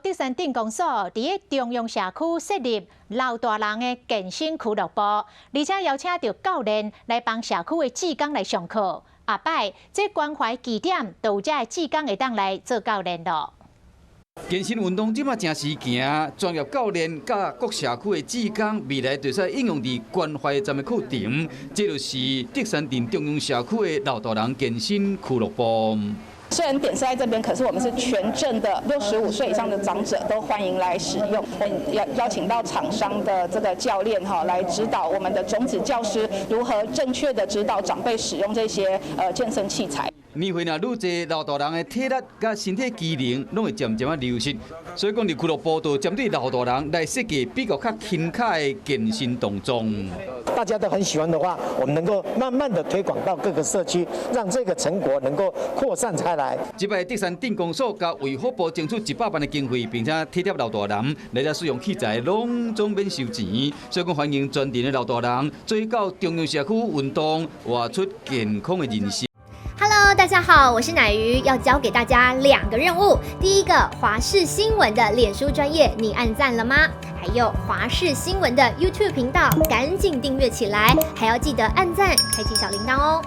德山镇公所伫中央社区设立老大人的健身俱乐部，而且邀请到教练来帮社区的志工来上课。下摆这关怀据点都有这的志工会当来做教练咯。 健身运动即马正时行，专业教练甲各社区的志工未来就使应用伫关怀站的课程，这就是德山镇中央社区的老大人健身俱乐部。 虽然点是在这边，可是我们是全镇的65岁以上的长者都欢迎来使用。邀请到厂商的这个教练来指导我们的种子教师如何正确的指导长辈使用这些健身器材。 年岁若愈侪，老大人的体力甲身体机能拢会渐渐流失，所以讲，伫俱乐部就针对老大人来设计比较较轻巧的健身动作。大家都很喜欢的话，我们能够慢慢的推广到各个社区，让这个成果能够扩散开来。即摆德山镇公所甲卫福部争取100万的经费，并且体贴老大人来遮使用器材，拢总免收钱。所以讲，欢迎全镇的老大人做到中央社区运动，活出健康的人生。 Hello， 大家好，我是乃瑜，要教给大家2个任务。第一个，华视新闻的脸书专页，你按赞了吗？还有华视新闻的 YouTube 频道，赶紧订阅起来，还要记得按赞，开启小铃铛哦。